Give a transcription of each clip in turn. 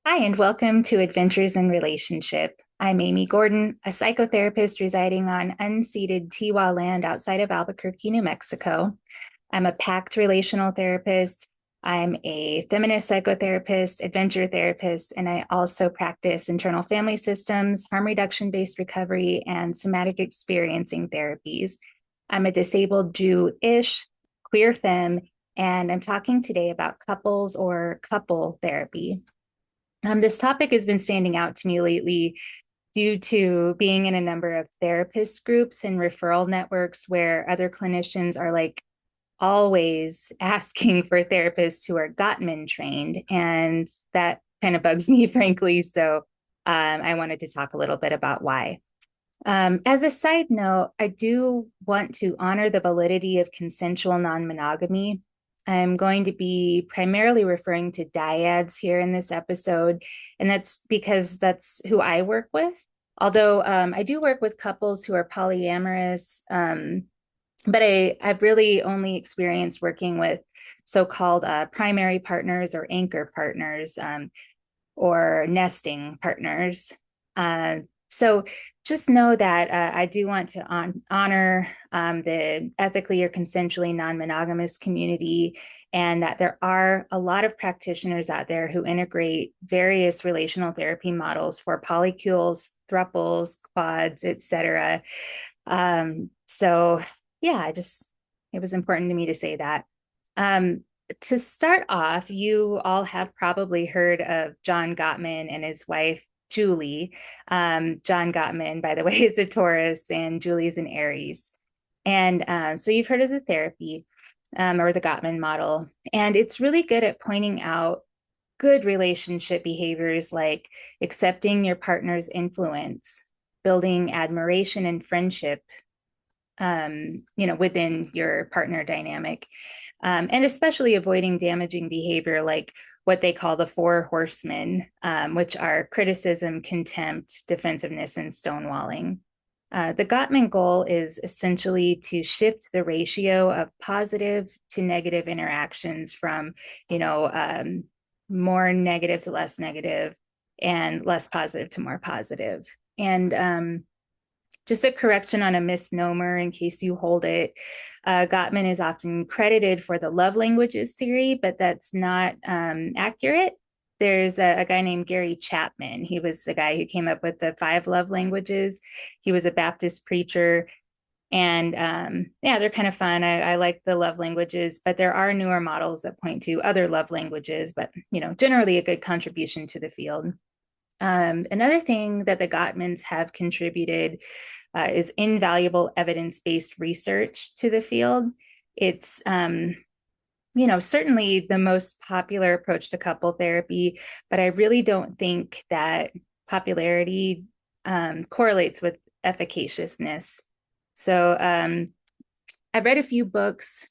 Hi, and welcome to Adventures in Relationship. I'm Amy Gordon, a psychotherapist residing on unceded Tiwa land outside of Albuquerque, New Mexico. I'm a pact relational therapist. I'm a feminist psychotherapist, adventure therapist, and I also practice internal family systems, harm reduction based recovery, and somatic experiencing therapies. I'm a disabled Jew-ish, queer femme, and I'm talking today about couples or couple therapy. This topic has been standing out to me lately due to being in a number of therapist groups and referral networks where other clinicians are like always asking for therapists who are Gottman trained. And that kind of bugs me, frankly. So I wanted to talk a little bit about why. As a side note, I do want to honor the validity of consensual non monogamy. I'm going to be primarily referring to dyads here in this episode, and that's because that's who I work with. Although I do work with couples who are polyamorous, but I've really only experienced working with so called primary partners or anchor partners or nesting partners. So just know that I do want to honor the ethically or consensually non-monogamous community, and that there are a lot of practitioners out there who integrate various relational therapy models for polycules, thruples, quads, etc. So yeah, it was important to me to say that. Um, to start off, you all have probably heard of John Gottman and his wife, Julie. John Gottman, by the way, is a Taurus and Julie's an Aries. And so you've heard of the therapy or the Gottman model. And it's really good at pointing out good relationship behaviors like accepting your partner's influence, building admiration and friendship within your partner dynamic, and especially avoiding damaging behavior like what they call the four horsemen, which are criticism, contempt, defensiveness, and stonewalling. The Gottman goal is essentially to shift the ratio of positive to negative interactions from, more negative to less negative and less positive to more positive. And just a correction on a misnomer in case you hold it. Gottman is often credited for the love languages theory, but that's not accurate. There's a guy named Gary Chapman. He was the guy who came up with the five love languages. He was a Baptist preacher. And yeah, they're kind of fun. I like the love languages, but there are newer models that point to other love languages, but generally a good contribution to the field. Another thing that the Gottmans have contributed is invaluable evidence-based research to the field. It's certainly the most popular approach to couple therapy, but I really don't think that popularity correlates with efficaciousness. So I've read a few books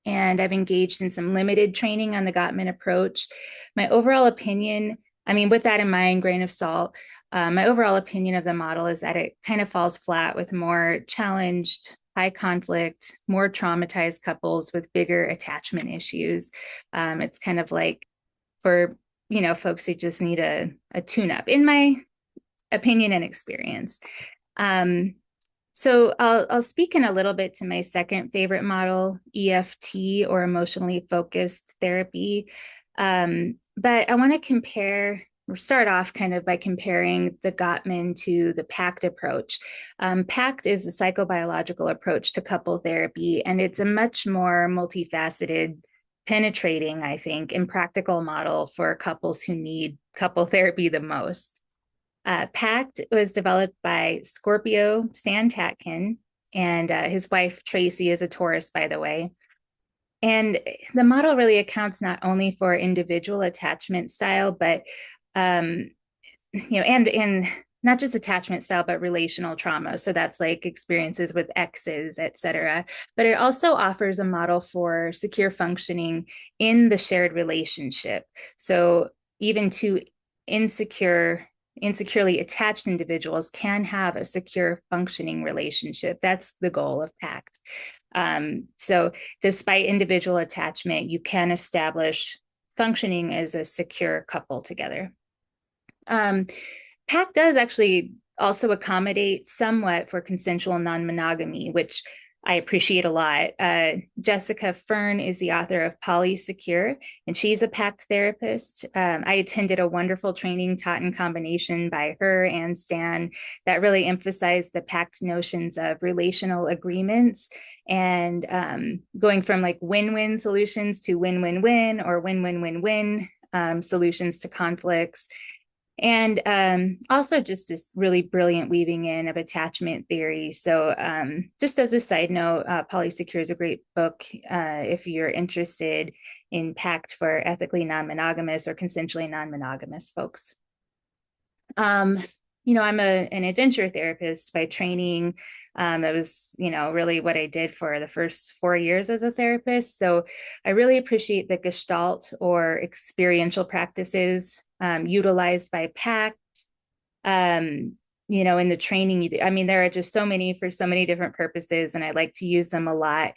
and I've engaged in some limited training on the Gottman approach. My overall opinion, I mean, with that in mind, grain of salt, my overall opinion of the model is that it kind of falls flat with more challenged, high conflict, more traumatized couples with bigger attachment issues. It's kind of like for, folks who just need a tune up, in my opinion and experience. So I'll speak in a little bit to my second favorite model, EFT or emotionally focused therapy. But I want to compare or start off kind of by comparing the Gottman to the PACT approach. PACT is a psychobiological approach to couple therapy, and it's a much more multifaceted, penetrating, I think, and practical model for couples who need couple therapy the most. PACT was developed by Scorpio Stantatkin, and his wife Tracy is a Taurus, by the way. And the model really accounts not only for individual attachment style, but and not just attachment style, but relational trauma. So that's like experiences with exes, et cetera. But it also offers a model for secure functioning in the shared relationship. So even two insecurely attached individuals can have a secure functioning relationship. That's the goal of PACT. So despite individual attachment, you can establish functioning as a secure couple together. Um, PAC does actually also accommodate somewhat for consensual non-monogamy, which I appreciate a lot. Jessica Fern is the author of Polysecure, and she's a PACT therapist. I attended a wonderful training taught in combination by her and Stan that really emphasized the PACT notions of relational agreements and going from like win-win solutions to win-win-win or win-win-win-win solutions to conflicts. And also just this really brilliant weaving in of attachment theory. So just as a side note, Polysecure is a great book if you're interested in PACT for ethically non-monogamous or consensually non-monogamous folks. Um, I'm an adventure therapist by training. It was, really what I did for the first 4 years as a therapist. So I really appreciate the Gestalt or experiential practices utilized by PACT. In the training, I mean, there are just so many for so many different purposes, and I like to use them a lot.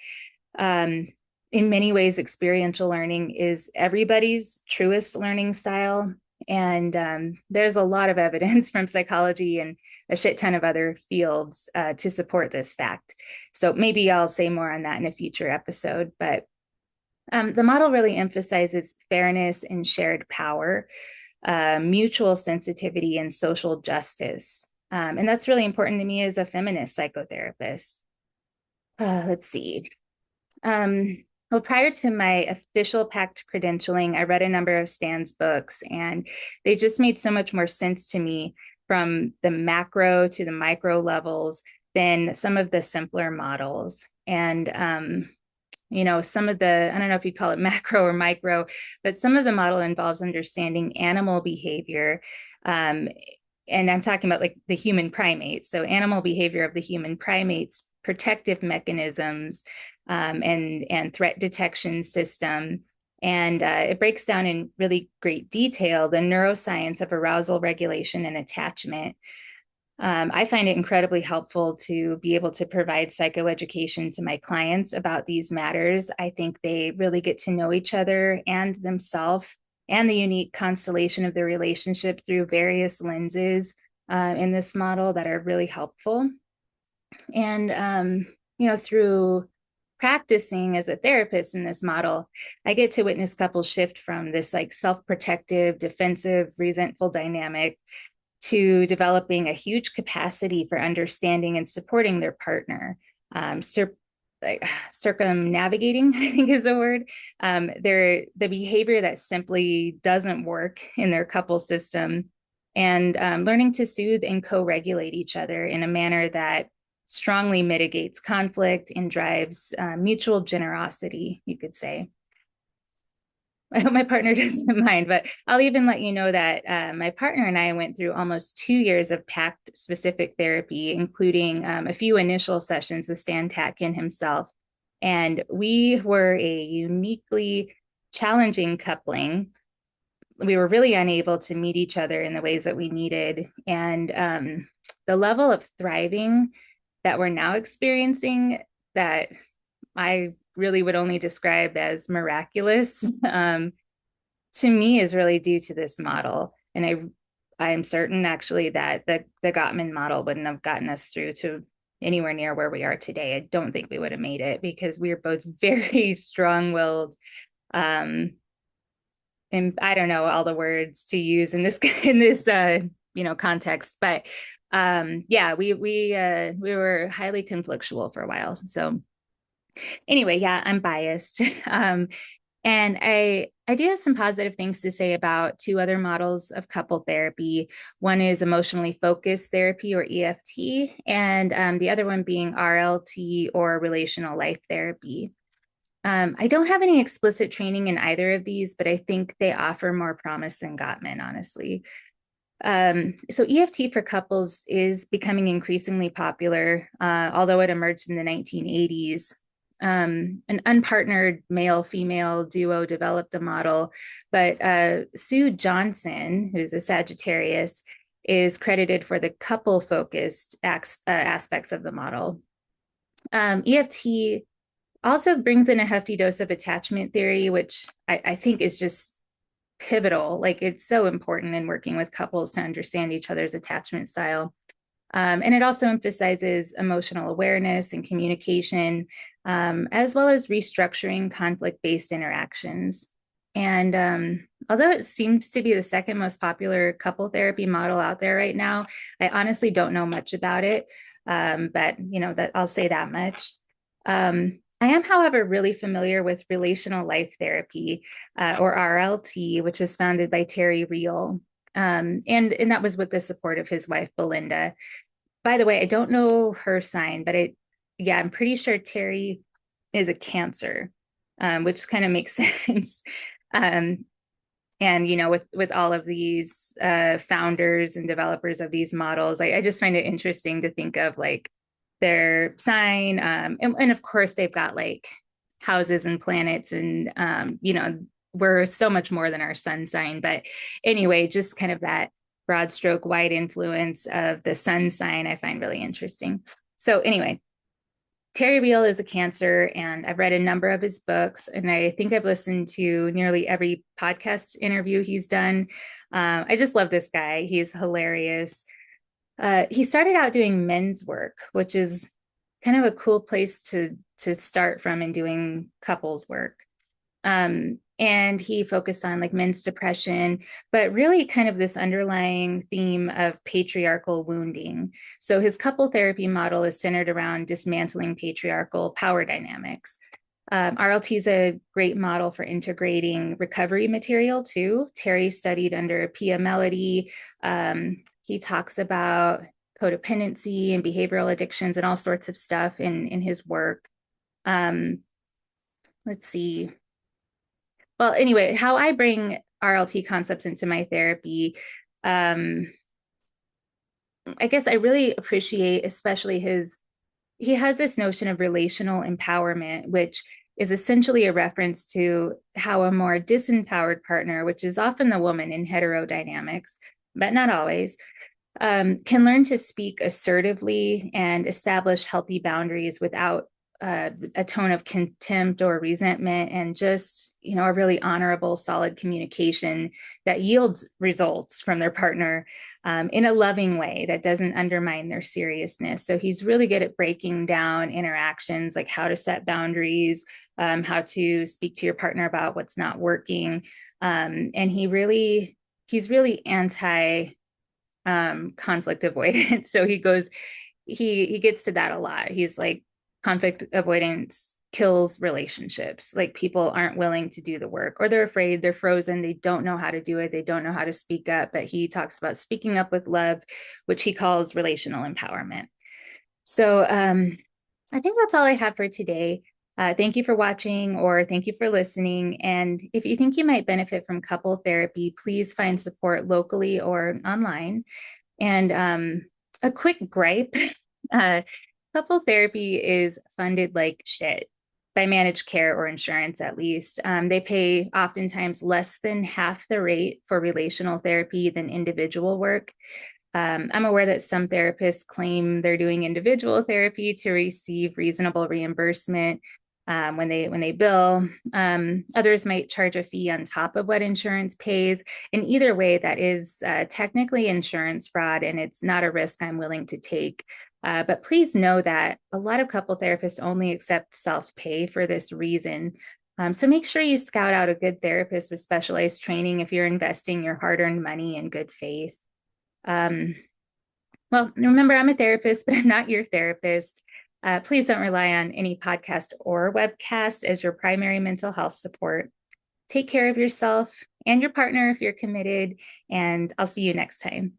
Um, in many ways, experiential learning is everybody's truest learning style. And there's a lot of evidence from psychology and a shit ton of other fields to support this fact. So maybe I'll say more on that in a future episode. But the model really emphasizes fairness and shared power, mutual sensitivity, and social justice. And that's really important to me as a feminist psychotherapist. Let's see. Well, prior to my official PACT credentialing, I read a number of Stan's books, and they just made so much more sense to me from the macro to the micro levels than some of the simpler models. And some of the, I don't know if you call it macro or micro, but some of the model involves understanding animal behavior. And I'm talking about like the human primates. So animal behavior of the human primates, protective mechanisms, and threat detection system. And it breaks down in really great detail the neuroscience of arousal, regulation, and attachment. I find it incredibly helpful to be able to provide psychoeducation to my clients about these matters. I think they really get to know each other and themselves and the unique constellation of the relationship through various lenses in this model that are really helpful. And, through practicing as a therapist in this model, I get to witness couples shift from this like self-protective, defensive, resentful dynamic to developing a huge capacity for understanding and supporting their partner. Circumnavigating, I think is a word. The behavior that simply doesn't work in their couple system, and learning to soothe and co-regulate each other in a manner that strongly mitigates conflict and drives mutual generosity, you could say. I hope my partner doesn't mind, but I'll even let you know that my partner and I went through almost 2 years of PACT specific therapy, including a few initial sessions with Stan Tatkin himself. And we were a uniquely challenging coupling. We were really unable to meet each other in the ways that we needed. And the level of thriving that we're now experiencing that I really would only describe as miraculous, to me is really due to this model. And I'm certain actually that the Gottman model wouldn't have gotten us through to anywhere near where we are today. I don't think we would have made it because we are both very strong-willed. And I don't know all the words to use in this context, but we were highly conflictual for a while. So anyway, yeah, I'm biased. And I do have some positive things to say about two other models of couple therapy. One is emotionally focused therapy, or EFT, and the other one being RLT, or relational life therapy. I don't have any explicit training in either of these, but I think they offer more promise than Gottman, honestly. So EFT for couples is becoming increasingly popular, although it emerged in the 1980s. An unpartnered male-female duo developed the model, but Sue Johnson, who's a Sagittarius, is credited for the couple-focused aspects of the model. EFT also brings in a hefty dose of attachment theory, which I think is just pivotal. Like it's so important in working with couples to understand each other's attachment style. And it also emphasizes emotional awareness and communication, as well as restructuring conflict-based interactions. And although it seems to be the second most popular couple therapy model out there right now, I honestly don't know much about it. But that I'll say that much. I am, however, really familiar with relational life therapy, or RLT, which was founded by Terry Real. And that was with the support of his wife, Belinda. By the way, I don't know her sign, but yeah, I'm pretty sure Terry is a Cancer, which kind of makes sense. Um, and with all of these founders and developers of these models, I just find it interesting to think of like their sign, and of course they've got like houses and planets, and we're so much more than our sun sign. But anyway, just kind of that broad stroke wide influence of the sun sign I find really interesting. So anyway, Terry Real is a Cancer, and I've read a number of his books, and I think I've listened to nearly every podcast interview he's done. I just love this guy. He's hilarious. He started out doing men's work, which is kind of a cool place to start from in doing couples work. And he focused on like men's depression, but really kind of this underlying theme of patriarchal wounding. So his couple therapy model is centered around dismantling patriarchal power dynamics. RLT is a great model for integrating recovery material too. Terry studied under Pia Mellody. He talks about codependency and behavioral addictions and all sorts of stuff in his work. Let's see. Well, anyway, how I bring RLT concepts into my therapy, I guess I really appreciate, especially he has this notion of relational empowerment, which is essentially a reference to how a more disempowered partner, which is often the woman in heterodynamics, but not always, can learn to speak assertively and establish healthy boundaries without a tone of contempt or resentment, and just a really honorable, solid communication that yields results from their partner, in a loving way that doesn't undermine their seriousness. So he's really good at breaking down interactions, like how to set boundaries, how to speak to your partner about what's not working, and he's really anti conflict avoidance. So he gets to that a lot. He's like, conflict avoidance kills relationships. Like people aren't willing to do the work, or they're afraid, they're frozen, they don't know how to do it, they don't know how to speak up. But he talks about speaking up with love, which he calls relational empowerment. So I think that's all I have for today. Thank you for watching, or thank you for listening. And if you think you might benefit from couple therapy, please find support locally or online. And a quick gripe, couple therapy is funded like shit by managed care or insurance, at least. They pay oftentimes less than half the rate for relational therapy than individual work. I'm aware that some therapists claim they're doing individual therapy to receive reasonable reimbursement when they bill. Others might charge a fee on top of what insurance pays. And either way, that is technically insurance fraud, and it's not a risk I'm willing to take. But please know that a lot of couple therapists only accept self-pay for this reason. So make sure you scout out a good therapist with specialized training if you're investing your hard-earned money in good faith. Well, remember, I'm a therapist, but I'm not your therapist. Please don't rely on any podcast or webcast as your primary mental health support. Take care of yourself and your partner if you're committed, and I'll see you next time.